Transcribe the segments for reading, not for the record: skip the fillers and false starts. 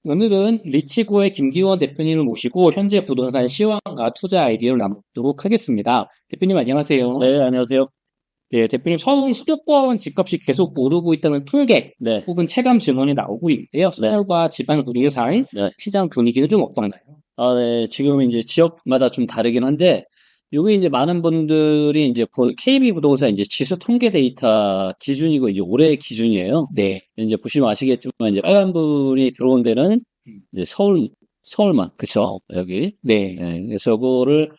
오늘은 리치고의 김기원 대표님을 모시고 현재 부동산 시황과 투자 아이디어를 나누도록 하겠습니다. 대표님 안녕하세요. 네, 안녕하세요. 네, 대표님 서울 수도권 집값이 계속 오르고 있다는 통계 네, 혹은 체감 증언이 나오고 있는데요. 서울과 지방 분위기상 네. 시장 분위기는 좀 어떤가요? 네, 지금 이제 지역마다 좀 다르긴 한데, 요게 이제 많은 분들이 이제 KB부동산 이제 지수 통계 데이터 기준이고 이제 올해 기준이에요. 네, 이제 보시면 아시겠지만 이제 빨간불이 들어온 데는 이제 서울만, 그쵸? 여기. 네, 네, 그래서 그거를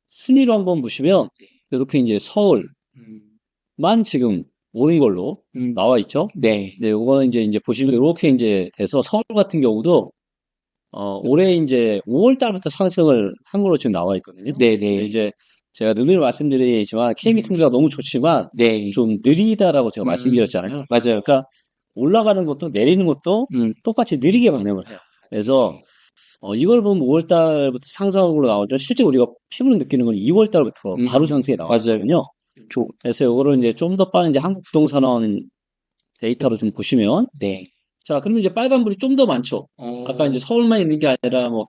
순위로 한번 보시면 이렇게 이제 서울만 음, 지금 오른 걸로 나와 있죠. 네, 네, 요거는 이제 보시면 이렇게 이제 돼서 서울 같은 경우도 올해 이제 5월 달부터 상승을 한 걸로 지금 나와 있거든요. 네, 근데 네, 이제 제가 늘 말씀드리지만 KB 통계가 너무 좋지만 네, 좀 느리다라고 제가 말씀드렸잖아요. 맞아요. 그러니까 올라가는 것도 내리는 것도 음, 똑같이 느리게 반응을 해요. 그래서 이걸 보면 5월 달부터 상승으로 나오죠. 실제 우리가 피부로 느끼는 건 2월 달부터 바로 상승이 나왔거든요. 그래서 이거를 이제 좀 더 빠른 이제 한국 부동산원 데이터로 좀 보시면 네, 자, 그러면 이제 빨간불이 좀 더 많죠. 아까 이제 서울만 있는 게 아니라 뭐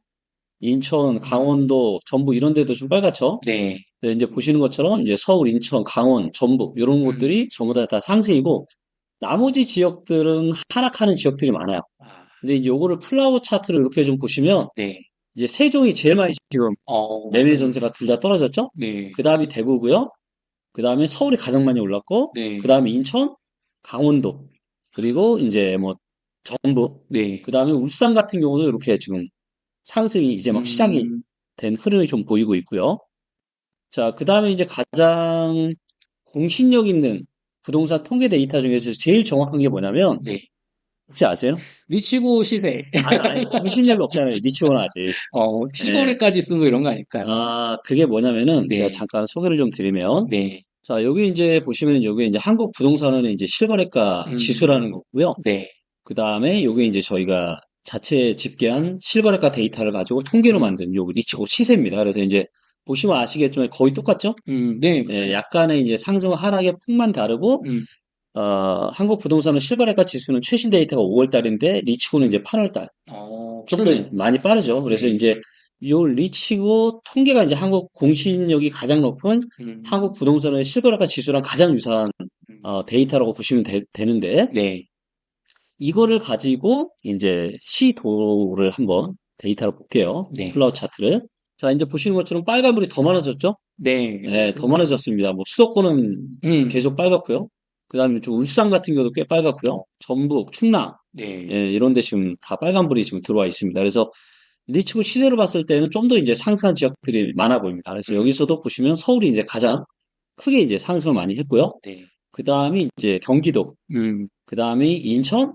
인천, 강원도, 전북 이런 데도 좀 빨갛죠. 네, 네, 이제 보시는 것처럼 이제 서울, 인천, 강원, 전북 이런 곳들이 전부 다 상승이고 나머지 지역들은 하락하는 지역들이 많아요. 근데 이제 요거를 플라워 차트를 이렇게 좀 보시면 네, 이제 세종이 제일 많이 지금 매매 전세가 둘 다 떨어졌죠. 네, 그 다음이 대구고요. 그 다음에 서울이 가장 많이 올랐고 네, 그 다음에 인천, 강원도 그리고 이제 뭐 전북 네. 그 다음에 울산 같은 경우도 이렇게 지금 상승이 이제 막 시작이 된 흐름이 좀 보이고 있고요. 자, 그 다음에 이제 가장 공신력 있는 부동산 통계 데이터 중에서 제일 정확한 게 뭐냐면, 네. 혹시 아세요? 미치고 시세. 아니, 공신력이 없잖아요. 리치고는 아직. 예. 실거래까지 쓰고 이런 거 아닐까요? 그게 뭐냐면은, 제가 네, 잠깐 소개를 좀 드리면, 네, 자, 여기 이제 보시면, 여기 이제 한국 부동산은 이제 실거래가 지수라는 거고요. 네, 그 다음에 요게 이제 저희가 자체 집계한 실거래가 데이터를 가지고 통계로 만든 요 리치고 시세입니다. 그래서 이제 보시면 아시겠지만 거의 똑같죠? 네, 예, 약간의 이제 상승 하락의 폭만 다르고, 한국 부동산은 실거래가 지수는 최신 데이터가 5월 달인데, 리치고는 이제 8월 달. 조금 그러네요. 많이 빠르죠. 그래서 네. 이제 요 리치고 통계가 이제 한국 공신력이 가장 높은 한국 부동산의 실거래가 지수랑 가장 유사한 데이터라고 보시면 되는데, 네, 이거를 가지고 이제 시도를 한번 데이터를 볼게요. 네, 플라워 차트를. 자, 이제 보시는 것처럼 빨간불이 더 많아졌죠? 네, 네, 더 많아졌습니다. 뭐 수도권은 계속 빨갛고요. 그 다음에 좀 울산 같은 경우도 꽤 빨갛고요. 전북, 충남, 네, 예, 이런 데 지금 다 빨간불이 지금 들어와 있습니다. 그래서 리치고 시세로 봤을 때는 좀 더 이제 상승한 지역들이 많아 보입니다. 그래서 여기서도 보시면 서울이 이제 가장 크게 이제 상승을 많이 했고요. 네, 그 다음이 이제 경기도, 그 다음이 인천,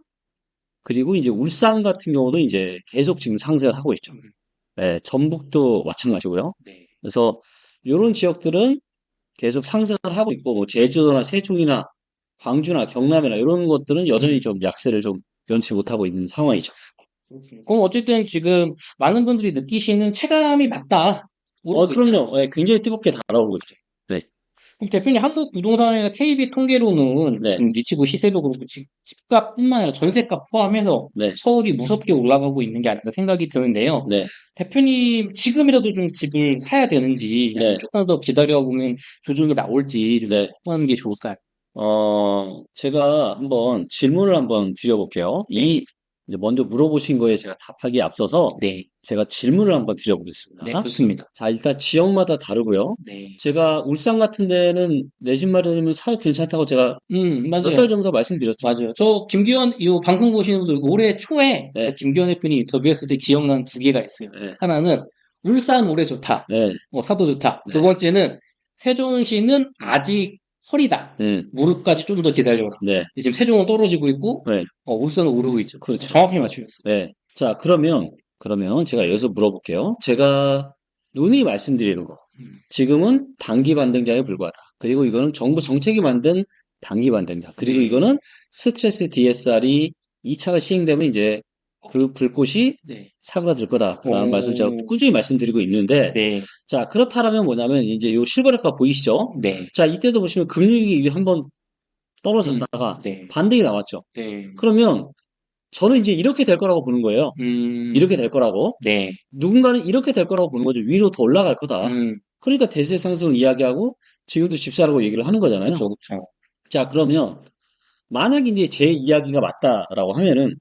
그리고 이제 울산 같은 경우도 이제 계속 지금 상승을 하고 있죠. 네, 전북도 마찬가지고요. 네. 그래서 이런 지역들은 계속 상승을 하고 있고, 뭐 제주도나 세종이나 광주나 경남이나 이런 것들은 여전히 좀 약세를 좀 면치 못하고 있는 상황이죠. 그럼 어쨌든 지금 많은 분들이 느끼시는 체감이 맞다. 그럼요. 예, 굉장히 뜨겁게 달아오르고 있죠. 네, 그럼 대표님 한국 부동산이나 KB 통계로는 네, 리치고 시세도 그렇고 집값뿐만 아니라 전세값 포함해서 네, 서울이 무섭게 올라가고 있는 게 아닌가 생각이 드는데요. 네, 대표님 지금이라도 좀 집을 사야 되는지 네, 조금 더 기다려보면 조정이 나올지 좀 네. 하는 게 좋을까요? 제가 한번 질문을 한번 드려볼게요. 이제 먼저 물어보신 거에 제가 답하기에 앞서서 네, 제가 질문을 한번 드려보겠습니다. 네, 좋습니다. 자, 일단 지역마다 다르고요. 네, 제가 울산 같은 데는 내 집 마련이면 사도 괜찮다고 제가 몇 맞아요. 달 정도 말씀드렸죠. 맞아요. 저 김기현 이 방송 보시는 분들 올해 초에 제가 네, 김기현 대표님 인터뷰했을 때 기억나는 두 개가 있어요. 네, 하나는 울산 올해 좋다. 네, 사도 좋다. 두 네, 번째는 세종시는 아직 허리다. 네, 무릎까지 좀 더 기다려라. 네, 지금 세종은 떨어지고 있고 네, 울산은 오르고 있죠. 그렇죠. 정확히 맞추셨어요. 네. 자, 그러면 제가 여기서 물어볼게요. 제가 누누이 말씀드리는 거. 지금은 단기 반등작에 불과하다. 그리고 이거는 정부 정책이 만든 단기 반등작. 그리고 네. 이거는 스트레스 DSR이 2차가 시행되면 이제 그 불꽃이 네. 사그라들 거다라는 말씀을 제가 오. 꾸준히 말씀드리고 있는데, 네. 자, 그렇다면 뭐냐면 이제 요 실거래가 보이시죠? 네. 자, 이때도 보시면 금융위기 한번 음. 떨어졌다가 네. 반등이 나왔죠. 네. 그러면 저는 이제 이렇게 될 거라고 보는 거예요. 이렇게 될 거라고. 네. 누군가는 이렇게 될 거라고 보는 거죠. 위로 더 올라갈 거다. 그러니까 대세 상승을 이야기하고 지금도 집 사라고 얘기를 하는 거잖아요. 그쵸, 그쵸. 자, 그러면 만약 이제 제 이야기가 맞다라고 하면은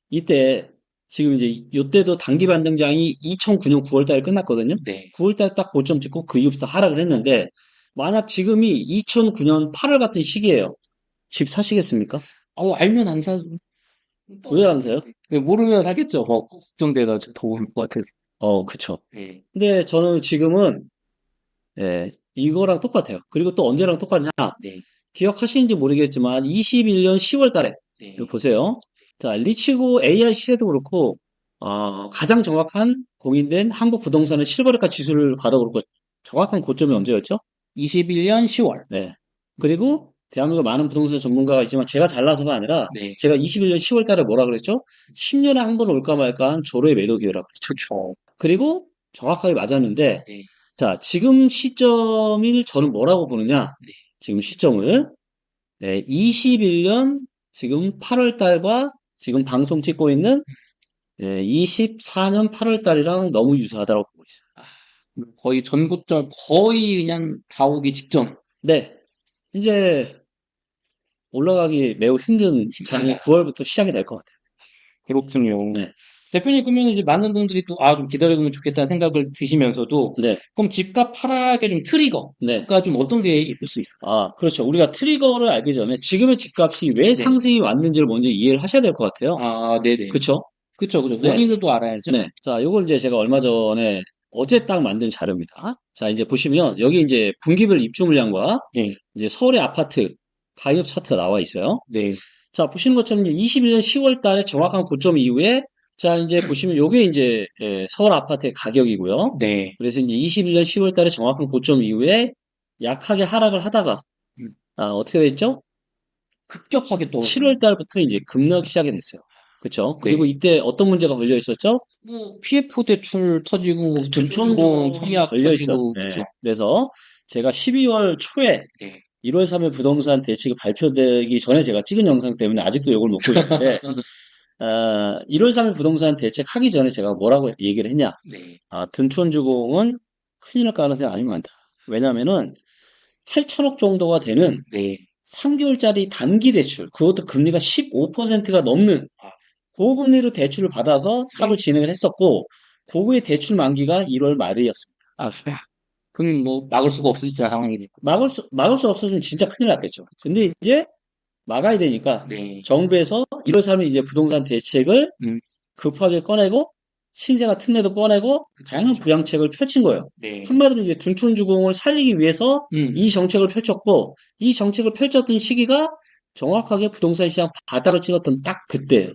이때 지금 이제 요때도 단기 반등장이 2009년 9월 달에 끝났거든요. 네. 9월 달 딱 고점 찍고 그 이후부터 하락을 했는데 만약 지금이 2009년 8월 같은 시기예요. 집 사시겠습니까? 알면 안 사. 왜 안 사요? 모르면 사겠죠. 걱정돼가지고 더 오를 것 같아서. 그쵸. 네. 근데 저는 지금은 이거랑 똑같아요. 그리고 또 언제랑 똑같냐? 네. 기억하시는지 모르겠지만 21년 10월 달에 네. 이거 보세요. 자, 리치고 AI 시세도 그렇고 가장 정확한 공인된 한국 부동산의 실거래가 지수를 봐도 그렇고 정확한 고점이 언제였죠? 21년 10월. 네. 그리고 대한민국 많은 부동산 전문가가 있지만 제가 잘나서가 아니라 네. 제가 21년 10월 달에 뭐라 그랬죠? 10년에 한 번 올까 말까 한 조로의 매도 기회라고 그랬죠. 그리고 정확하게 맞았는데 네. 자, 지금 시점을 저는 뭐라고 보느냐? 네. 지금 시점을 21년 지금 8월 달과 지금 방송 찍고 있는 24년 8월 달이랑 너무 유사하다고 보고 있어요. 거의 전고점 거의 그냥 다 오기 직전. 네. 이제 올라가기 매우 힘든 장이 9월부터 시작이 될 것 같아요. 그렇군요. 네. 대표님, 그러면 이제 많은 분들이 또, 좀 기다려주면 좋겠다는 생각을 드시면서도, 네. 그럼 집값 하락의 좀 트리거가 네. 좀 어떤 게 있을 수 있을까요? 그렇죠. 우리가 트리거를 알기 전에 지금의 집값이 왜 상승이 왔는지를 먼저 이해를 하셔야 될 것 같아요. 네네. 그쵸? 그쵸. 네. 원인도 알아야죠. 네. 자, 요걸 이제 제가 얼마 전에 어제 딱 만든 자료입니다. 자, 이제 보시면 여기 이제 분기별 입주 물량과 네. 이제 서울의 아파트 가격 차트가 나와 있어요. 네. 자, 보시는 것처럼 이제 21년 10월 달에 정확한 고점 이후에 자, 이제 보시면 요게 이제 서울 아파트의 가격이고요. 네. 그래서 이제 21년 10월 달에 정확한 고점 이후에 약하게 하락을 하다가 어떻게 됐죠? 급격하게 또 7월 달부터 이제 급락이 시작이 됐어요. 그렇죠? 그리고 이때 어떤 문제가 걸려 있었죠? PF 대출 터지고 둔촌주공 청약 걸려 터지고 있어요. 네. 그래서 제가 12월 초에 1월 3일 부동산 대책이 발표되기 전에 제가 찍은 영상 때문에 아직도 이걸 먹고 있는데 1월 3일 부동산 대책 하기 전에 제가 뭐라고 얘기를 했냐? 둔촌주공은 큰일 날 가능성이 아주 많다. 왜냐면은 8천억 정도가 되는 3개월짜리 단기 대출, 그것도 금리가 15%가 넘는 고금리로 대출을 받아서 사업을 진행을 했었고, 그거의 대출 만기가 1월 말이었습니다. 그럼 뭐 막을 수가 없을 상황이니까. 막을 수 없어지면 진짜 큰일 났겠죠. 근데 이제 막아야 되니까 정부에서 1월 3일 이제 부동산 대책을 급하게 꺼내고 신생아 특례도 꺼내고 다양한 부양책을 펼친 거예요. 한마디로 이제 둔촌주공을 살리기 위해서 이 정책을 펼쳤고 이 정책을 펼쳤던 시기가 정확하게 부동산 시장 바닥을 찍었던 딱 그때예요.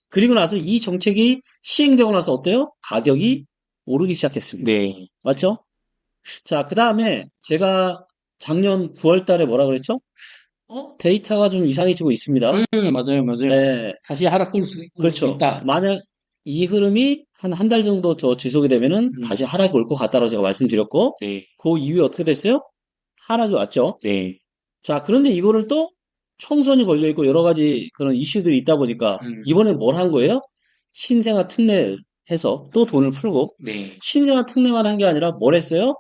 그리고 나서 이 정책이 시행되고 나서 어때요? 가격이 오르기 시작했습니다. 맞죠? 자, 그 다음에 제가 작년 9월 달에 뭐라 그랬죠? 데이터가 좀 이상해지고 있습니다. 맞아요. 네. 다시 하락할 수 그렇죠. 있다. 만약 이 흐름이 한 달 정도 더 지속이 되면은 다시 하락이 올 것 같다고 제가 말씀드렸고, 그 이후에 어떻게 됐어요? 하락이 왔죠. 자, 그런데 이거를 또 총선이 걸려 있고 여러 가지 그런 이슈들이 있다 보니까 이번에 뭘 한 거예요? 신생아 특례 해서 또 돈을 풀고 신생아 특례만 한 게 아니라 뭘 했어요?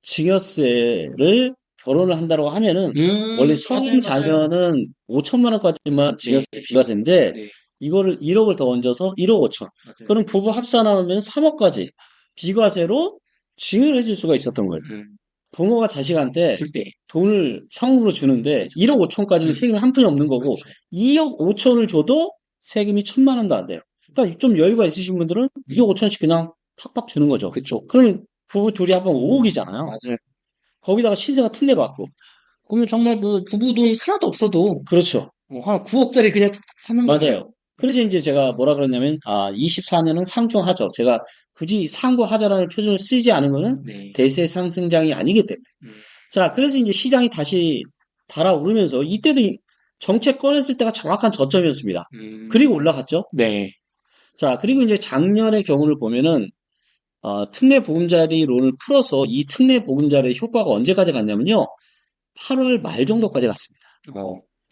증여세를 결혼을 한다고 하면은 원래 성인 자녀는 5천만 원까지만 증여세 비과세인데 이거를 1억을 더 얹어서 1억 5천. 그럼 부부 합산하면 3억까지 비과세로 증여를 해줄 수가 있었던 거예요. 부모가 자식한테 돈을 현금으로 주는데 1억 5천까지는 세금이 한 푼이 없는 거고 2억 5천을 줘도 세금이 1,000만 원도 안 돼요. 그러니까 좀 여유가 있으신 분들은 2억 5천씩 그냥 팍팍 주는 거죠. 그럼 부부 둘이 합하면 5억이잖아요. 맞아요. 거기다가 신세가 특례 받고. 그러면 정말 뭐 부부 돈 하나도 없어도 그렇죠. 한 9억짜리 그냥 사는 거예요. 맞아요. 그래서 이제 제가 뭐라 그랬냐면 24년은 상중하죠. 제가 굳이 상고하자라는 표준을 쓰지 않은 거는 대세 상승장이 아니기 때문에. 자, 그래서 이제 시장이 다시 달아오르면서 이때도 정책 꺼냈을 때가 정확한 저점이었습니다. 그리고 올라갔죠. 자, 그리고 이제 작년의 경우를 보면은 특례 보금자리론을 풀어서 이 특례 보금자리 효과가 언제까지 갔냐면요. 8월 말 정도까지 갔습니다.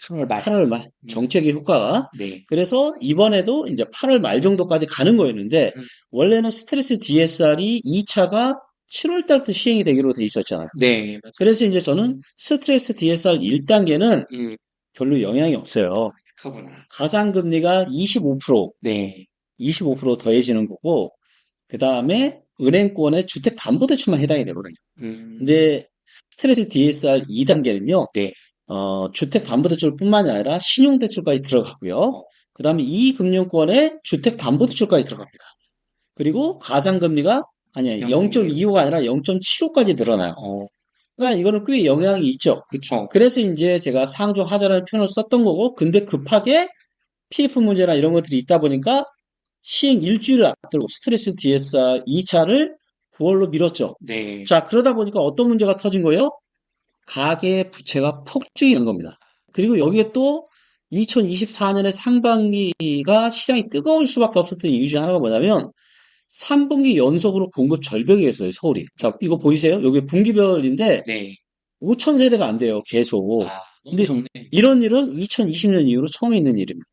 8월 말. 8월 말 정책의 효과가. 네. 그래서 이번에도 이제 8월 말 정도까지 가는 거였는데 원래는 스트레스 DSR이 2차가 7월 달부터 시행이 되기로 돼 있었잖아요. 네. 그래서 이제 저는 스트레스 DSR 1단계는 별로 영향이 없어요. 하구나. 가상금리가 25%, 네. 25% 더해지는 거고, 그 다음에 은행권의 주택담보대출만 해당이 되거든요. 근데 스트레스 DSR 2단계는요, 네. 주택담보대출뿐만이 아니라 신용대출까지 들어가고요. 그 다음에 이 금융권에 주택담보대출까지 들어갑니다. 그리고 가상금리가 아니야 0.25가 아니라 0.75까지 늘어나요. 그러니까 이거는 꽤 영향이 있죠. 그쵸. 그래서 이제 제가 상중하자라는 표현을 썼던 거고, 근데 급하게 PF 문제나 이런 것들이 있다 보니까 시행 일주일을 앞두고 스트레스 DSR 2차를 9월로 미뤘죠. 네. 자, 그러다 보니까 어떤 문제가 터진 거예요? 가계 부채가 폭증이 된 겁니다. 그리고 여기에 또 2024년의 상반기가 시장이 뜨거울 수밖에 없었던 이유 중 하나가 뭐냐면 3분기 연속으로 공급 절벽이 있어요, 서울이. 자, 이거 보이세요? 여기 분기별인데 네. 5천 세대가 안 돼요, 계속. 근데 좋네. 이런 일은 2020년 이후로 처음 있는 일입니다.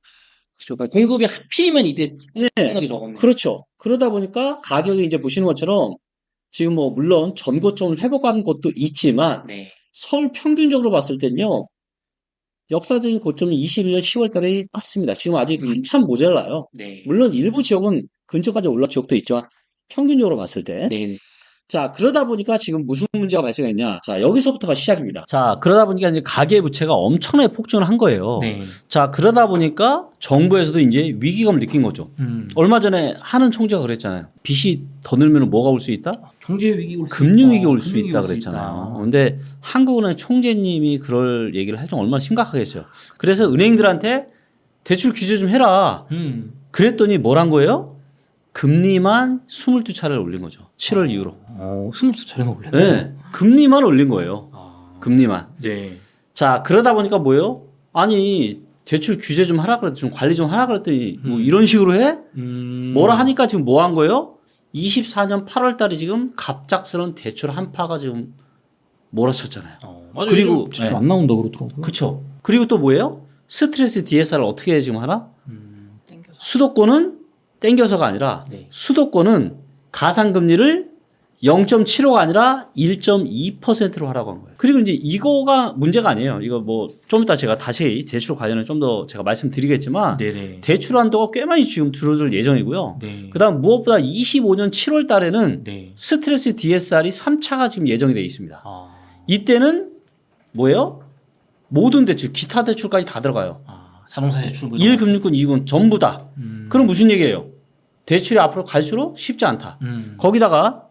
그러니까 공급이 하필이면 이때 생각이 적었네. 그렇죠. 그러다 보니까 가격이 이제 보시는 것처럼 지금 뭐 물론 전고점을 회복한 것도 있지만 네. 서울 평균적으로 봤을 때는요. 역사적인 고점이 21년 10월 달에 왔습니다. 지금 아직 한참 모자라요. 네. 물론 일부 지역은 근처까지 올라온 지역도 있지만 평균적으로 봤을 때. 네. 자, 그러다 보니까 지금 무슨 문제가 발생했냐. 자, 여기서부터가 시작입니다. 자, 그러다 보니까 이제 가계부채가 엄청나게 폭증을 한 거예요. 네. 자, 그러다 보니까 정부에서도 이제 위기감을 느낀 거죠. 얼마 전에 하는 총재가 그랬잖아요. 빚이 더 늘면 뭐가 올 수 있다? 경제 위기 올 수 있다. 금융위기 올 수 있다 그랬잖아요. 근데 한국은행 총재님이 그럴 얘기를 할 정도면 얼마나 심각하겠어요. 그래서 은행들한테 대출 규제 좀 해라. 그랬더니 뭘 한 거예요? 금리만 22차를 올린 거죠. 7월 이후로. 22차례나 올렸네. 네. 금리만 올린 거예요. 금리만. 네. 자, 그러다 보니까 뭐예요? 아니, 대출 규제 좀 하라 그랬더니, 좀 관리 좀 하라 그랬더니, 뭐 이런 식으로 해? 뭐라 하니까 지금 뭐 한 거예요? 24년 8월 달에 지금 갑작스러운 대출 한파가 지금 몰아쳤잖아요. 맞아요. 그리고 대출 안 나온다 그러더라고요. 그쵸. 그리고 또 뭐예요? 스트레스 DSR을 어떻게 지금 하나? 땡겨서. 수도권은 땡겨서가 아니라, 네. 수도권은 가상금리를 0.75가 아니라 1.2%로 하라고 한 거예요. 그리고 이제 이거가 문제가 아니에요. 이거 뭐 좀 이따 제가 다시 대출 관련해 좀 더 제가 말씀드리겠지만 네네. 대출 한도가 꽤 많이 지금 줄어들 예정이고요. 네. 그다음 무엇보다 25년 7월 달에는 네. 스트레스 DSR이 3차가 지금 예정이 되어 있습니다. 이때는 뭐예요? 모든 대출, 기타 대출까지 다 들어가요. 자동차 대출 1금융권, 2금 전부 다. 그럼 무슨 얘기예요? 대출이 앞으로 갈수록 쉽지 않다. 거기다가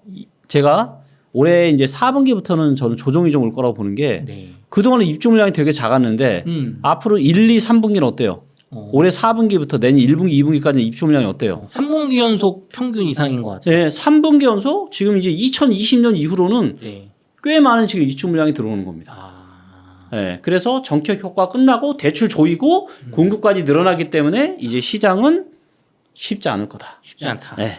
제가 올해 이제 4분기부터는 저는 조정이 좀 올 거라고 보는 게 네. 그동안에 입주 물량이 되게 작았는데 앞으로 1, 2, 3분기는 어때요? 올해 4분기부터 내년 1분기, 2분기까지 입주 물량이 어때요? 3분기 연속 평균 이상인 것 같아요. 네, 3분기 연속 지금 이제 2020년 이후로는 네. 꽤 많은 지금 입주 물량이 들어오는 겁니다. 네, 그래서 정책 효과 끝나고 대출 조이고 공급까지 늘어나기 때문에 이제 시장은 쉽지 않을 거다. 쉽지 않다. 네.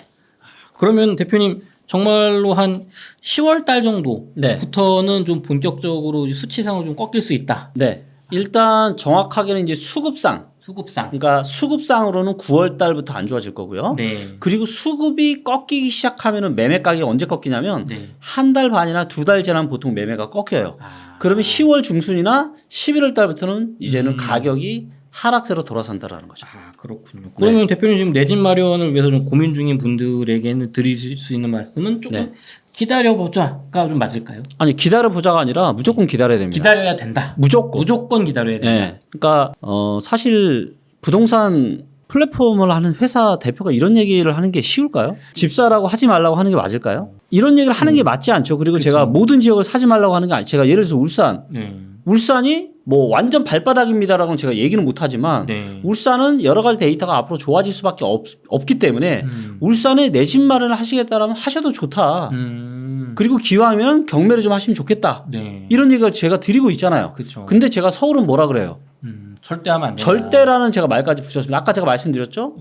그러면 대표님 정말로 한 10월 달 정도부터는 좀 본격적으로 수치상으로 좀 꺾일 수 있다. 네. 일단 정확하게는 이제 수급상. 그러니까 수급상으로는 9월 달부터 안 좋아질 거고요. 네. 그리고 수급이 꺾이기 시작하면은 매매 가격이 언제 꺾이냐면 네. 한 달 반이나 두 달 지나면 보통 매매가 꺾여요. 그러면 10월 중순이나 11월 달부터는 이제는 가격이 하락세로 돌아선다라는 거죠. 그렇군요. 그러면 대표님 지금 내 집 마련을 위해서 좀 고민 중인 분들에게는 드릴 수 있는 말씀은 조금 기다려보자가 좀 맞을까요? 아니 기다려보자가 아니라 무조건 기다려야 됩니다. 기다려야 된다. 무조건 기다려야 된다. 네. 그러니까 사실 부동산 플랫폼을 하는 회사 대표가 이런 얘기를 하는 게 쉬울까요? 집사라고 하지 말라고 하는 게 맞을까요? 이런 얘기를 하는 게 맞지 않죠. 그리고 제가 모든 지역을 사지 말라고 하는 게 아니. 제가 예를 들어서 울산이 뭐 완전 발바닥입니다라고는 제가 얘기는 못하지만 울산은 여러 가지 데이터가 앞으로 좋아질 수밖에 없기 때문에 울산에 내 집 마련을 하시겠다라면 하셔도 좋다. 그리고 기왕이면 경매를 좀 하시면 좋겠다. 이런 얘기를 제가 드리고 있잖아요. 그쵸. 근데 제가 서울은 뭐라 그래요? 절대 하면 안 된다. 절대라는 제가 말까지 붙였습니다. 아까 제가 말씀드렸죠?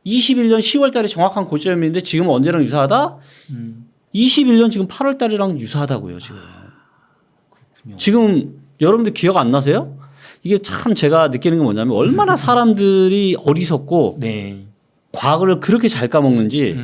21년 10월 달에 정확한 고점인데 지금은 언제랑 유사하다? 21년 지금 8월 달이랑 유사하다고요, 지금. 그렇군요. 지금 여러분들 기억 안 나세요? 이게 참 제가 느끼는 게 뭐냐면 얼마나 사람들이 어리석고 네. 과거를 그렇게 잘 까먹는지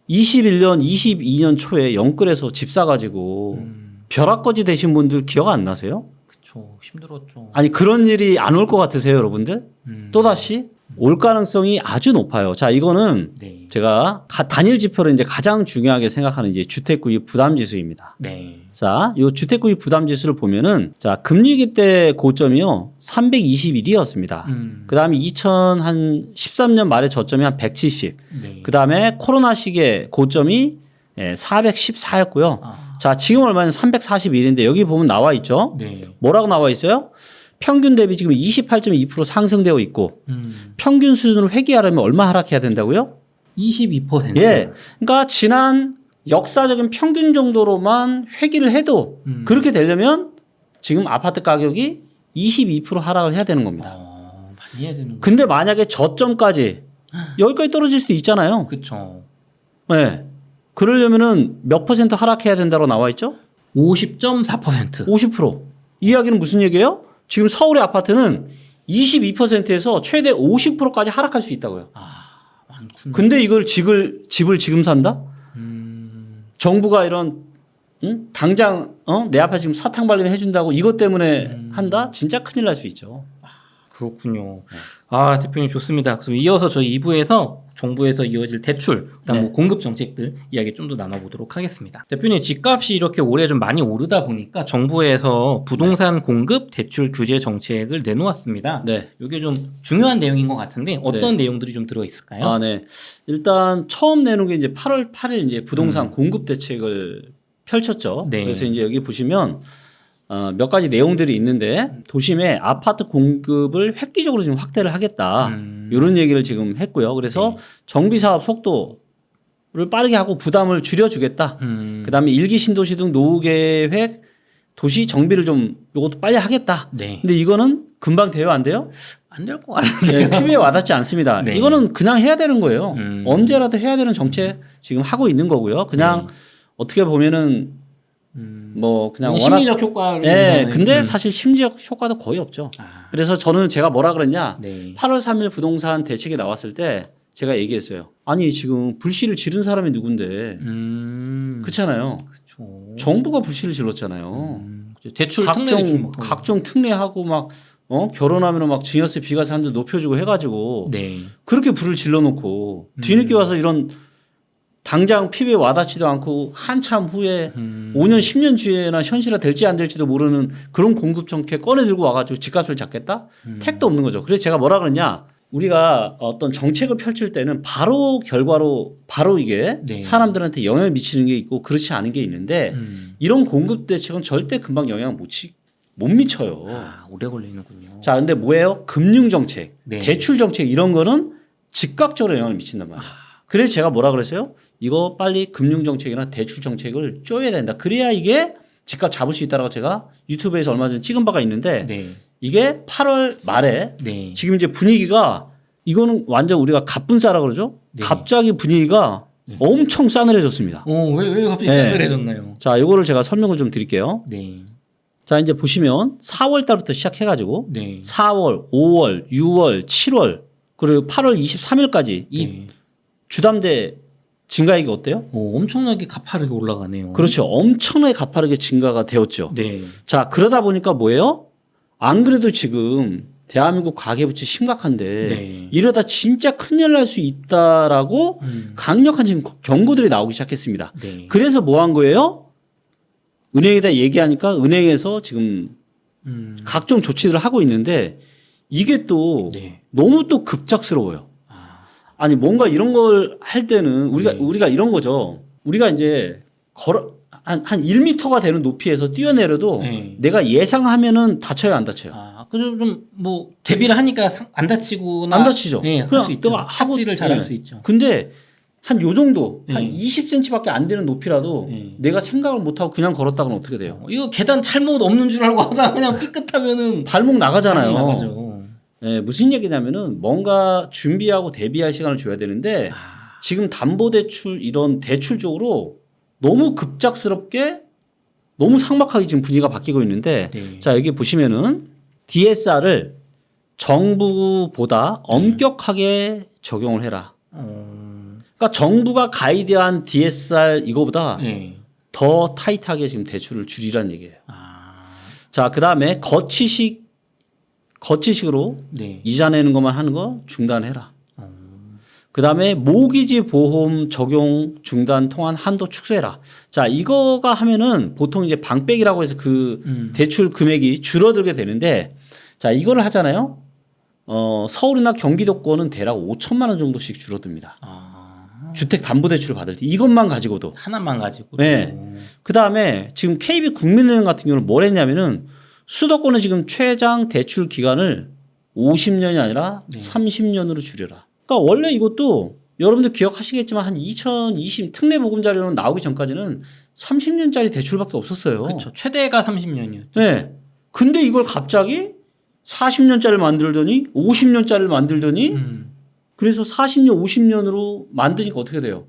21년, 22년 초에 영끌에서 집 사가지고 벼락거지 되신 분들 기억 안 나세요? 그쵸. 힘들었죠. 아니 그런 일이 안 올 것 같으세요 여러분들? 또다시 올 가능성이 아주 높아요. 자 이거는 네. 제가 단일 지표로 이제 가장 중요하게 생각하는 이제 주택구입 부담 지수입니다. 네. 자, 요 주택구입 부담 지수를 보면은 자, 금리기 때 고점이요. 321이었습니다. 그다음에 2013년 말에 저점이 한 170. 네. 그다음에 코로나 시기에 고점이 414였고요. 자, 지금 얼마냐? 341인데 여기 보면 나와 있죠. 네. 뭐라고 나와 있어요? 평균 대비 지금 28.2% 상승되어 있고 평균 수준으로 회귀하려면 얼마 하락해야 된다고요? 22%. 예. 그러니까 지난 역사적인 평균 정도로만 회귀를 해도 그렇게 되려면 지금 아파트 가격이 22% 하락을 해야 되는 겁니다. 많이 해야 되는. 근데 만약에 저점까지 여기까지 떨어질 수도 있잖아요. 그렇죠. 네. 그러려면은 몇 퍼센트 하락해야 된다고 나와 있죠? 50.4%. 50%. 이 이야기는 무슨 얘기예요? 지금 서울의 아파트는 22%에서 최대 50%까지 하락할 수 있다고요. 많군요. 근데 이걸 집을 지금 산다? 정부가 이런 당장 내 앞에 지금 사탕 발림 해준다고 이것 때문에 한다? 진짜 큰일 날 수 있죠. 그렇군요. 대표님 좋습니다. 그래서 이어서 저희 2부에서 정부에서 이어질 대출, 그다음 뭐 공급 정책들 이야기 좀 더 나눠보도록 하겠습니다. 대표님 집값이 이렇게 올해 좀 많이 오르다 보니까 정부에서 부동산 공급 대출 규제 정책을 내놓았습니다. 네. 이게 좀 중요한 내용인 것 같은데 어떤 내용들이 좀 들어 있을까요? 네. 일단 처음 내놓은 게 이제 8월 8일 이제 부동산 공급 대책을 펼쳤죠. 네. 그래서 이제 여기 보시면 몇 가지 내용들이 있는데 도심에 아파트 공급을 획기적으로 지금 확대를 하겠다. 이런 얘기를 지금 했고요. 그래서 정비 사업 속도를 빠르게 하고 부담을 줄여주겠다. 그다음에 일기 신도시 등 노후 계획 도시 정비를 좀 이것도 빨리 하겠다. 네. 근데 이거는 금방 돼요, 안 돼요? 안 될 것 같은데. 네, PB에 와닿지 않습니다. 네. 이거는 그냥 해야 되는 거예요. 언제라도 해야 되는 정책 지금 하고 있는 거고요. 그냥 어떻게 보면은 뭐 그냥 워낙 심리적 효과를. 네, 근데 사실 심리적 효과도 거의 없죠. 그래서 저는 제가 뭐라 그랬냐? 네. 8월 3일 부동산 대책이 나왔을 때 제가 얘기했어요. 아니 지금 불씨를 지른 사람이 누군데? 그렇잖아요. 그렇죠. 정부가 불씨를 질렀잖아요. 대출 특례 대출 각종 특례하고 막 결혼하면 막 증여세 비과세한도 높여주고 해가지고 네. 그렇게 불을 질러놓고 뒤늦게 와서 이런 당장 피부에 와닿지도 않고 한참 후에 5년 10년 뒤에나 현실화 될지 안 될지도 모르는 그런 공급 정책 꺼내 들고 와가지고 집값을 잡겠다? 택도 없는 거죠. 그래서 제가 뭐라 그러냐? 우리가 어떤 정책을 펼칠 때는 바로 결과로 바로 이게 사람들한테 영향을 미치는 게 있고 그렇지 않은 게 있는데 이런 공급 대책은 절대 금방 영향을 못 미쳐요. 오래 걸리는군요. 자, 근데 뭐예요? 금융 정책, 네. 대출 정책 이런 거는 즉각적으로 영향을 미친단 말이에요. 그래서 제가 뭐라 그랬어요? 이거 빨리 금융 정책이나 대출 정책을 쪼여야 된다. 그래야 이게 집값 잡을 수 있다라고 제가 유튜브에서 얼마 전에 찍은 바가 있는데 이게 8월 말에 지금 이제 분위기가 이거는 완전 우리가 갑분싸라 그러죠? 갑자기 분위기가 엄청 싸늘해졌습니다. 왜 갑자기 싸늘해졌나요? 자, 이거를 제가 설명을 좀 드릴게요. 네. 자, 이제 보시면 4월 달부터 시작해가지고 4월, 5월, 6월, 7월 그리고 8월 23일까지 이 주담대 증가액이 어때요? 엄청나게 가파르게 올라가네요. 그렇죠. 엄청나게 가파르게 증가가 되었죠. 네. 자, 그러다 보니까 뭐예요? 안 그래도 지금 대한민국 가계부채 심각한데 이러다 진짜 큰일 날 수 있다라고 강력한 지금 경고들이 나오기 시작했습니다. 그래서 뭐 한 거예요? 은행에다 얘기하니까 은행에서 지금 각종 조치들을 하고 있는데 이게 또 너무 또 급작스러워요. 아니 뭔가 이런 걸 할 때는 우리가 이런 거죠. 우리가 이제 한 1m가 되는 높이에서 뛰어내려도 내가 예상하면은 다쳐요, 안 다쳐요? 그래서 좀 뭐 대비를 하니까 안 다치고나 안 다치죠. 할 수 있죠. 착지를 잘 할 수 있죠. 근데 한 요 정도 한 20cm밖에 안 되는 높이라도 내가 생각을 못 하고 그냥 걸었다가는 어떻게 돼요? 이거 계단 잘못 없는 줄 알고 하다가 그냥 삐끗하면은 발목 나가잖아요. 나가죠. 네, 무슨 얘기냐면은 뭔가 준비하고 대비할 시간을 줘야 되는데 지금 담보대출 이런 대출 쪽으로 너무 급작스럽게 너무 삭막하게 지금 분위기가 바뀌고 있는데 자 여기 보시면은 DSR을 정부보다 엄격하게 적용을 해라. 그러니까 정부가 가이드한 DSR 이거보다 네. 더 타이트하게 지금 대출을 줄이라는 얘기예요. 아, 자, 그다음에 거치식으로 네. 이자 내는 것만 하는 거 중단해라. 그다음에 모기지 보험 적용 중단 통한 한도 축소해라. 자, 이거가 하면은 보통 이제 방백이라고 해서 그 대출 금액이 줄어들게 되는데, 자, 이거를 하잖아요. 서울이나 경기도권은 대략 5천만 원 정도씩 줄어듭니다. 주택 담보 대출을 받을 때 이것만 가지고도. 하나만 가지고. 네. 그다음에 지금 KB 국민은행 같은 경우는 뭘 했냐면은 수도권은 지금 최장 대출 기간을 50년이 아니라 30년으로 줄여라. 그러니까 원래 이것도 여러분들 기억하시겠지만 한 2020 특례 보금자리론 나오기 전까지는 30년짜리 대출밖에 없었어요. 그렇죠. 최대가 30년이었죠. 네. 근데 이걸 갑자기 40년짜리를 만들더니 50년짜리를 만들더니 그래서 40년, 50년으로 만드니까 어떻게 돼요?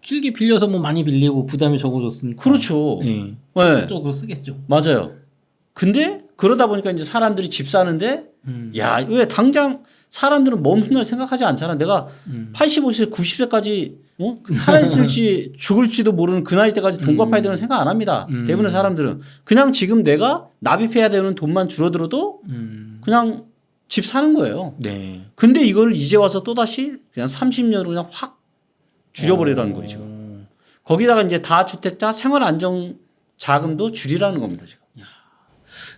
길게 빌려서 뭐 많이 빌리고 부담이 적어졌으니까. 그렇죠. 네. 네. 쪽으로 쓰겠죠. 맞아요. 근데 그러다 보니까 이제 사람들이 집 사는데 야, 왜 당장 사람들은 먼 훗날 생각하지 않잖아. 내가 85세, 90세까지 살아있을지 죽을지도 모르는 그 나이 때까지 돈 갚아야 되는 생각 안 합니다. 대부분의 사람들은. 그냥 지금 내가 납입해야 되는 돈만 줄어들어도 그냥 집 사는 거예요. 네. 근데 이걸 이제 와서 또다시 그냥 30년으로 그냥 확 줄여버리라는 거예요, 지금. 거기다가 이제 다주택자 생활안정 자금도 줄이라는 겁니다, 지금.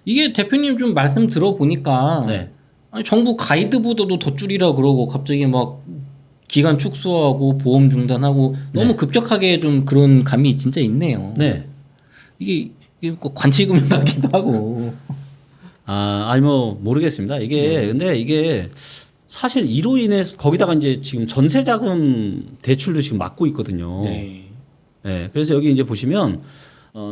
이게 대표님 좀 말씀 들어보니까 네. 아니, 정부 가이드보다도 더 줄이라 그러고 갑자기 막 기간 축소하고 보험 중단하고 너무 급격하게 좀 그런 감이 진짜 있네요. 네. 이게 뭐 관치금 같기도 하고. 아니 뭐 모르겠습니다. 이게 근데 이게 사실 이로 인해서 거기다가 이제 지금 전세자금 대출도 지금 막고 있거든요. 네. 네. 그래서 여기 이제 보시면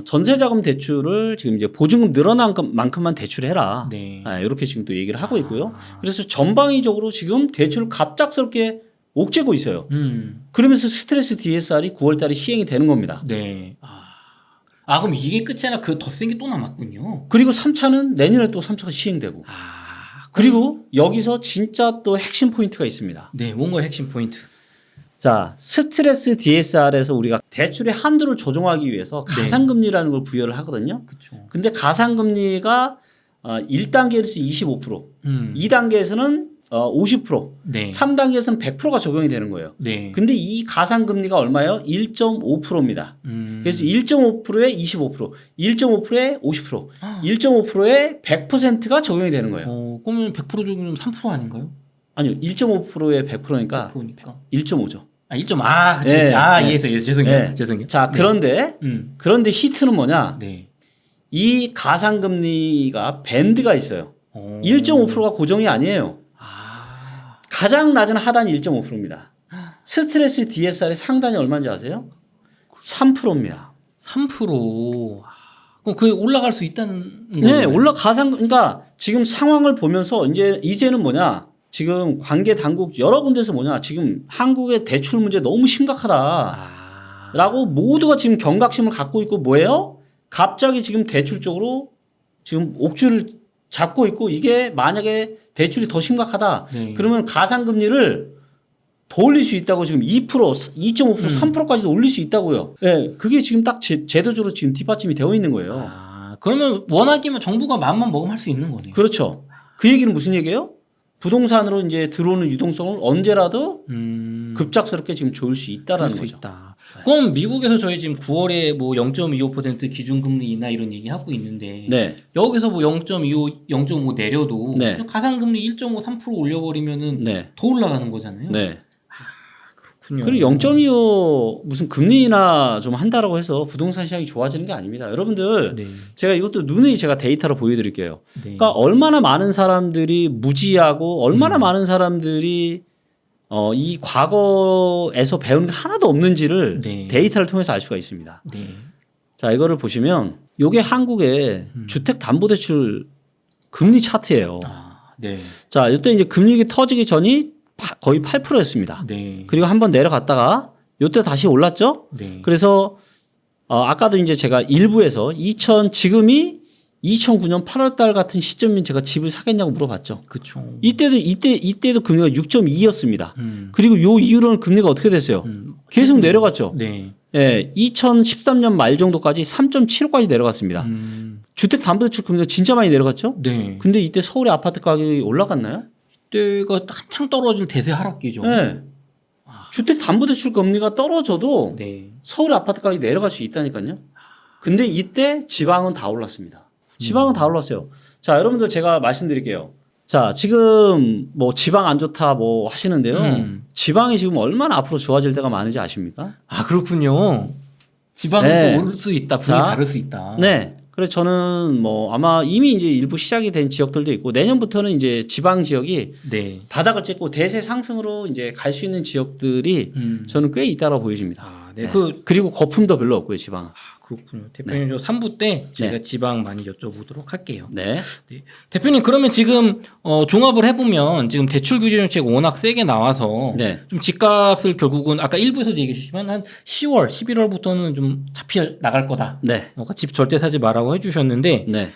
전세자금 대출을 지금 이제 보증금 늘어난 만큼만 대출해라. 네. 이렇게 지금 또 얘기를 하고 있고요. 그래서 전방위적으로 지금 대출을 갑작스럽게 옥죄고 있어요. 그러면서 스트레스 DSR이 9월달에 시행이 되는 겁니다. 네. 그럼 이게 끝이 아니라 그 더 센 게 또 남았군요. 그리고 3차는 내년에 또 3차가 시행되고. 그리고 여기서 진짜 또 핵심 포인트가 있습니다. 네, 뭔가 핵심 포인트. 자, 스트레스 DSR에서 우리가 대출의 한도를 조정하기 위해서 가상금리라는 걸 부여를 하거든요. 그렇죠. 근데 가상금리가 1단계에서 25%, 2단계에서는 50%, 네. 3단계에서는 100%가 적용이 되는 거예요. 네. 근데 이 가상금리가 얼마예요? 1.5%입니다. 그래서 1.5%에 25%, 1.5%에 50%, 1.5%에 100%가 적용이 되는 거예요. 그러면 100% 적용이면 3% 아닌가요? 아니요, 1.5%에 100%니까 100%니까. 1.5죠. 1.5. 그치. 네, 네. 이해했어요. 죄송해요. 네. 죄송해요. 자, 그런데 히트는 뭐냐? 네. 이 가상금리가 밴드가 있어요. 1.5%가 고정이 아니에요. 가장 낮은 하단이 1.5%입니다. 스트레스 DSR의 상단이 얼마인지 아세요? 3%입니다. 3%. 그럼 그게 올라갈 수 있다는 네, 거예요? 그러니까 지금 상황을 보면서 이제는 뭐냐? 지금 관계 당국 여러 군데서 뭐냐? 지금 한국의 대출 문제 너무 심각하다라고 모두가 지금 경각심을 갖고 있고 뭐예요? 갑자기 지금 대출 쪽으로 지금 옥주를 잡고 있고 이게 만약에 대출이 더 심각하다. 네. 그러면 가상금리를 더 올릴 수 있다고 지금 2%, 2.5%, 3%까지도 올릴 수 있다고요. 네, 그게 지금 딱 제도적으로 지금 뒷받침이 되어 있는 거예요. 그러면 원하기면 정부가 마음만 먹으면 할 수 있는 거네요. 그렇죠. 그 얘기는 무슨 얘기예요? 부동산으로 이제 들어오는 유동성을 언제라도 급작스럽게 지금 조일 수 있다라는 수 거죠. 있다. 그럼 미국에서 저희 지금 9월에 뭐 0.25% 기준금리 인하 이런 얘기 하고 있는데 네. 여기서 뭐 0.25, 0.5 내려도 네. 가상금리 1.5, 3% 올려버리면은 네. 더 올라가는 거잖아요. 네. 그렇군요. 그리고 0.25 무슨 금리 인하 좀 한다라고 해서 부동산 시장이 좋아지는 게 아닙니다. 여러분들 네. 제가 이것도 누누이 제가 데이터로 보여드릴게요. 네. 그러니까 얼마나 많은 사람들이 무지하고 얼마나 많은 사람들이 이 과거에서 배운 게 하나도 없는지를 네. 데이터를 통해서 알 수가 있습니다. 네. 자, 이거를 보시면 이게 한국의 주택담보대출 금리 차트예요. 네. 자, 이때 이제 금리가 터지기 전이 거의 8%였습니다. 네. 그리고 한번 내려갔다가 이때 다시 올랐죠. 네. 그래서 아까도 이제 제가 일부에서 지금이 2009년 8월 달 같은 시점이면 제가 집을 사겠냐고 물어봤죠. 그렇죠. 이때도 금리가 6.2였습니다. 그리고 요 이후로는 금리가 어떻게 됐어요? 계속 내려갔죠. 네. 예, 2013년 말 정도까지 3.75까지 내려갔습니다. 주택담보대출 금리가 진짜 많이 내려갔죠. 네. 근데 이때 서울의 아파트 가격이 올라갔나요? 그때가 한창 떨어질 대세 하락기죠. 네. 주택담보대출 금리가 떨어져도 네. 서울의 아파트 가격이 내려갈 수 있다니까요. 근데 이때 지방은 다 올랐습니다. 지방은 다 올랐어요. 자, 여러분들 제가 말씀드릴게요. 자, 지금 뭐 지방 안 좋다 뭐 하시는데요. 지방이 지금 얼마나 앞으로 좋아질 때가 많은지 아십니까? 아, 그렇군요. 지방은 네. 또 오를 수 있다, 분위기 자, 다를 수 있다. 네. 그래서 저는 뭐 아마 이미 이제 일부 시작이 된 지역들도 있고 내년부터는 이제 지방 지역이 네. 바닥을 찍고 대세 상승으로 이제 갈 수 있는 지역들이 저는 꽤 있다고 보여집니다. 아, 네. 네. 그리고 거품도 별로 없고요, 지방은. 그렇군요. 대표님 저 3부 때 저희가 지방 많이 여쭤보도록 할게요. 네. 네. 대표님 그러면 지금 종합을 해보면 지금 대출 규제 정책 워낙 세게 나와서 네. 좀 집값을 결국은 아까 일부에서도 얘기해 주시지만 한 10월, 11월부터는 좀 잡혀 나갈 거다. 네. 집 절대 사지 마라고 해주셨는데 네.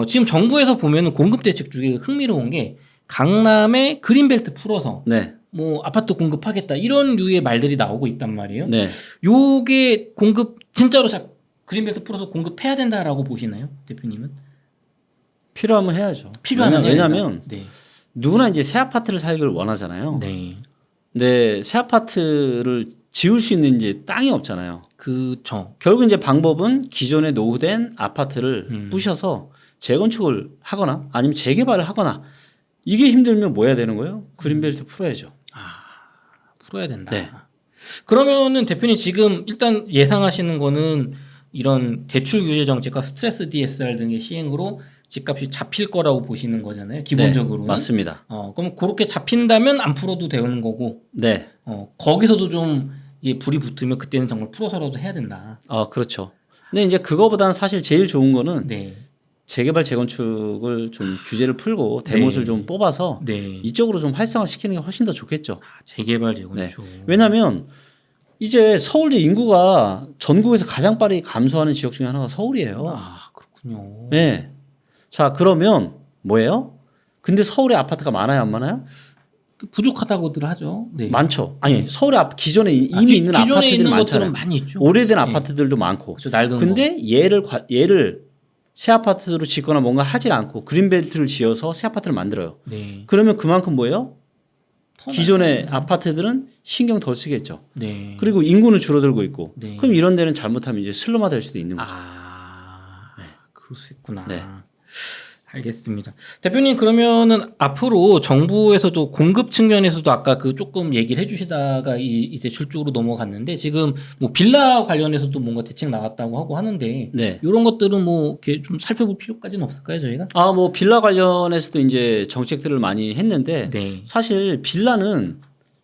지금 정부에서 보면은 공급 대책 중에 흥미로운 게 강남에 그린벨트 풀어서 네. 뭐 아파트 공급하겠다 이런 류의 말들이 나오고 있단 말이에요. 네. 요게 공급 진짜로 그린벨트 풀어서 공급해야 된다라고 보시나요, 대표님은? 필요하면 해야죠. 필요하면 왜냐하면 네. 누구나 이제 새 아파트를 살기를 원하잖아요. 네. 근데 새 아파트를 지을 수 있는 이제 땅이 없잖아요. 그쵸. 결국 이제 방법은 기존에 노후된 아파트를 부셔서 재건축을 하거나 아니면 재개발을 하거나 이게 힘들면 뭐 해야 되는 거예요? 그린벨트 풀어야죠. 풀어야 된다. 네. 그러면은 대표님 지금 일단 예상하시는 거는 이런 대출 규제 정책과 스트레스 DSR 등의 시행으로 집값이 잡힐 거라고 보시는 거잖아요. 기본적으로는. 네, 맞습니다. 그럼 그렇게 잡힌다면 안 풀어도 되는 거고. 네. 거기서도 좀 이게 불이 붙으면 그때는 정말 풀어서라도 해야 된다. 그렇죠. 근데 이제 그거보다는 사실 제일 좋은 거는 네. 재개발 재건축을 좀 규제를 풀고 대못을 네. 좀 뽑아서 네. 이쪽으로 좀 활성화시키는 게 훨씬 더 좋겠죠. 재개발 재건축. 왜냐하면 이제 서울 인구가 전국에서 가장 빠르게 감소하는 지역 중에 하나가 서울이에요. 그렇군요. 네. 자, 그러면 뭐예요? 근데 서울에 아파트가 많아요, 안 많아요? 부족하다고들 하죠. 네. 많죠. 아니, 서울에 기존에 이미 있는 기존에 아파트들이 있는 많잖아요. 것들은 많이 있죠. 오래된 네. 아파트들도 많고. 그렇죠. 낡은 근데 얘를 새 아파트로 짓거나 뭔가 하질 않고 그린벨트를 지어서 새 아파트를 만들어요. 거. 네. 그러면 그만큼 뭐예요? 기존의 낡은 거. 아파트들은 신경 덜 쓰겠죠. 네. 그리고 인구는 줄어들고 있고. 네. 그럼 이런 데는 잘못하면 이제 슬럼화 될 수도 있는 거죠. 그럴 수 있구나. 네. 알겠습니다. 대표님 그러면은 앞으로 정부에서도 공급 측면에서도 아까 그 조금 얘기를 해주시다가 이제 출 쪽으로 넘어갔는데 지금 뭐 빌라 관련해서도 뭔가 대책 나왔다고 하고 하는데 네. 이런 것들은 뭐 이렇게 좀 살펴볼 필요까지는 없을까요 저희가? 뭐 빌라 관련해서도 이제 정책들을 많이 했는데 네. 사실 빌라는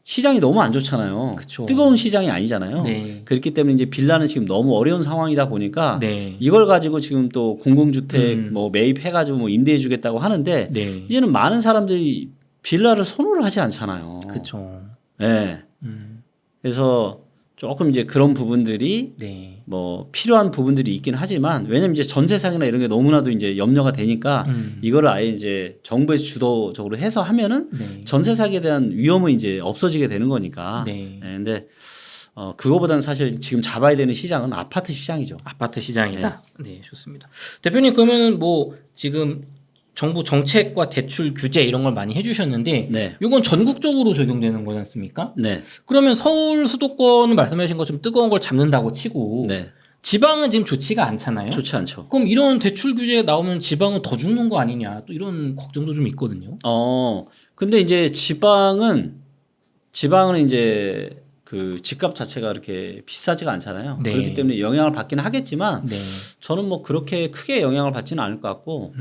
시장이 너무 안 좋잖아요. 그쵸. 뜨거운 시장이 아니잖아요. 네. 그렇기 때문에 이제 빌라는 지금 너무 어려운 상황이다 보니까 네. 이걸 가지고 지금 또 공공주택 뭐 매입해가지고 뭐 임대해주겠다고 하는데 네. 이제는 많은 사람들이 빌라를 선호를 하지 않잖아요. 그렇죠. 네. 그래서 조금 이제 그런 부분들이 네. 뭐 필요한 부분들이 있긴 하지만 왜냐면 이제 전세상이나 이런 게 너무나도 이제 염려가 되니까 이거를 아예 이제 정부에서 주도적으로 해서 하면은 네. 전세 사기에 대한 위험은 이제 없어지게 되는 거니까. 네. 근데 그거보다는 사실 지금 잡아야 되는 시장은 아파트 시장이죠. 아파트 시장이다. 네, 좋습니다. 대표님 그러면은 뭐 지금 정부 정책과 대출 규제 이런 걸 많이 해주셨는데, 네. 이건 전국적으로 적용되는 거지 않습니까? 네. 그러면 서울 수도권은 말씀하신 것처럼 뜨거운 걸 잡는다고 치고, 네. 지방은 지금 좋지가 않잖아요. 좋지 않죠. 그럼 이런 대출 규제 나오면 지방은 더 죽는 거 아니냐? 또 이런 걱정도 좀 있거든요. 근데 이제 지방은 이제 그 집값 자체가 그렇게 비싸지가 않잖아요. 네. 그렇기 때문에 영향을 받기는 하겠지만 네. 저는 뭐 그렇게 크게 영향을 받지는 않을 것 같고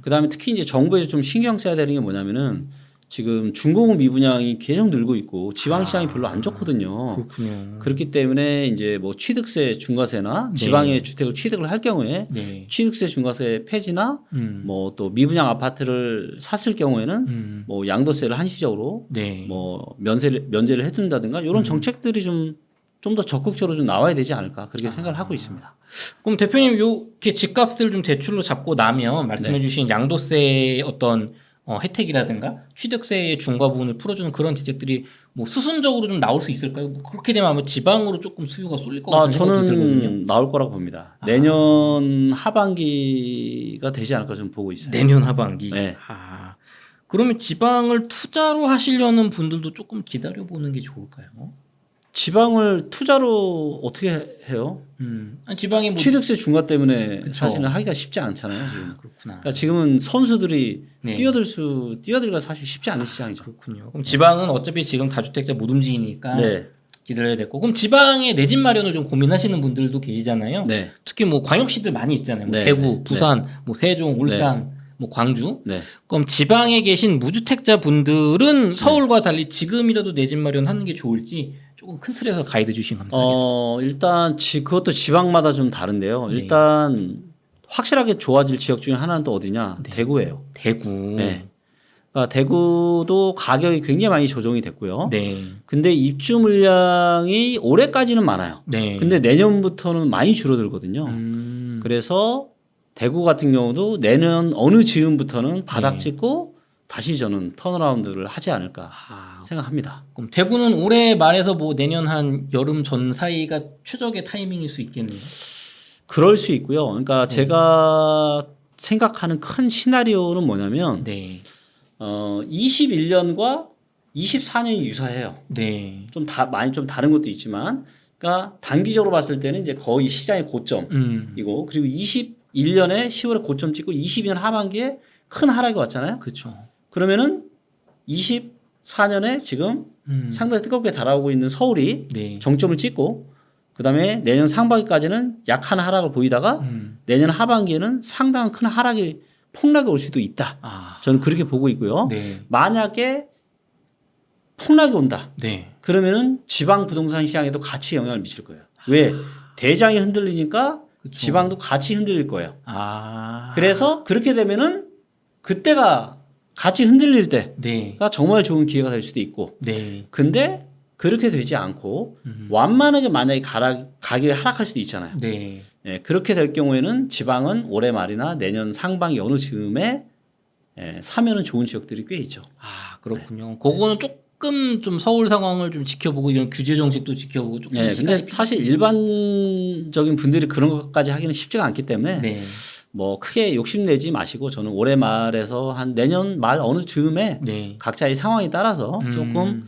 그다음에 특히 이제 정부에서 좀 신경 써야 되는 게 뭐냐면은 지금 중공업 미분양이 계속 늘고 있고 지방 시장이 별로 안 좋거든요. 그렇군요. 그렇기 때문에 이제 뭐 취득세 중과세나 네. 지방의 주택을 취득을 할 경우에 네. 취득세 중과세 폐지나 뭐 또 미분양 아파트를 샀을 경우에는 뭐 양도세를 한시적으로 네. 뭐 면제를 해둔다든가 이런 정책들이 좀 좀 더 적극적으로 좀 나와야 되지 않을까 그렇게 생각을 하고 있습니다. 그럼 대표님 이렇게 집값을 좀 대출로 잡고 나면 말씀해주신 양도세의 어떤 혜택이라든가 취득세의 중과 부분을 풀어주는 그런 대책들이 뭐 수순적으로 좀 나올 수 있을까요? 뭐 그렇게 되면 아마 지방으로 조금 수요가 쏠릴 것 같은 생각이 들거든요. 저는 나올 거라고 봅니다. 내년 하반기가 되지 않을까 좀 보고 있어요. 내년 하반기. 네. 그러면 지방을 투자로 하시려는 분들도 조금 기다려보는 게 좋을까요? 지방을 투자로 어떻게 해요? 아니, 지방이 뭐 취득세 중과 때문에 그쵸. 사실은 하기가 쉽지 않잖아요. 지금. 그렇구나. 그러니까 지금은 선수들이 네. 뛰어들기가 사실 쉽지 않은 시장이죠. 그렇군요. 그럼 지방은 어차피 지금 다주택자 못 움직이니까 네. 기다려야 됐고, 그럼 지방에 내 집 마련을 좀 고민하시는 분들도 계시잖아요. 네. 특히 뭐 광역시들 많이 있잖아요. 뭐 네. 대구, 부산, 뭐 세종, 울산, 뭐 광주. 네. 그럼 지방에 계신 무주택자 분들은 서울과 달리 지금이라도 내 집 마련하는 게 좋을지 조금 큰 틀에서 가이드 주시면 감사하겠습니다. 일단 그것도 지방마다 좀 다른데요. 네. 일단 확실하게 좋아질 지역 중에 하나는 또 어디냐? 네. 대구예요. 대구. 네. 그러니까 대구도 가격이 굉장히 많이 조정이 됐고요. 네. 근데 입주 물량이 올해까지는 많아요. 네. 근데 내년부터는 많이 줄어들거든요. 그래서 대구 같은 경우도 내년 어느 즈음부터는 바닥 네. 찍고 다시 저는 턴어라운드를 하지 않을까 생각합니다. 그럼 대구는 올해 말에서 뭐 내년 한 여름 전 사이가 최적의 타이밍일 수 있겠네요. 그럴 수 있고요. 그러니까 제가 생각하는 큰 시나리오는 뭐냐면 네. 21년과 24년이 유사해요. 네. 많이 좀 다른 것도 있지만, 그러니까 단기적으로 봤을 때는 이제 거의 시장의 고점이고, 그리고 21년에 10월에 고점 찍고 22년 하반기에 큰 하락이 왔잖아요. 그렇죠. 그러면은 24년에 지금 상당히 뜨겁게 달아오고 있는 서울이 네. 정점을 찍고, 그 다음에 내년 상반기까지는 약한 하락을 보이다가 내년 하반기에는 상당한 큰 폭락이 올 수도 있다. 저는 그렇게 보고 있고요. 네. 만약에 폭락이 온다. 네. 그러면은 지방 부동산 시장에도 같이 영향을 미칠 거예요. 왜? 대장이 흔들리니까 그쵸. 지방도 같이 흔들릴 거예요. 아. 그래서 그렇게 되면은 그때가 같이 흔들릴 때가 네. 정말 좋은 기회가 될 수도 있고. 네. 근데 그렇게 되지 않고 완만하게 만약에 가격이 하락할 수도 있잖아요. 네. 예, 그렇게 될 경우에는 지방은 올해 말이나 내년 상반기 어느 즈음에 사면은 좋은 지역들이 꽤 있죠. 그렇군요. 그거는 조금 좀 서울 상황을 좀 지켜보고 이런 규제 정책도 지켜보고 조금 네, 시간이 근데 사실 일반적인 분들이 그런 것까지 하기는 쉽지가 않기 때문에 네. 뭐 크게 욕심내지 마시고 저는 올해 말에서 한 내년 말 어느 즈음에 네. 각자의 상황에 따라서 조금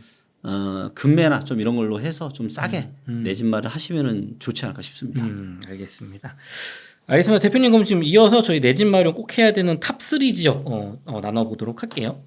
금매나 좀 이런 걸로 해서 좀 싸게 내 집 마련 하시면은 좋지 않을까 싶습니다. 알겠습니다. 알겠습니다. 대표님 그럼 지금 이어서 저희 내 집 마련 꼭 해야 되는 탑3 지역 나눠보도록 할게요.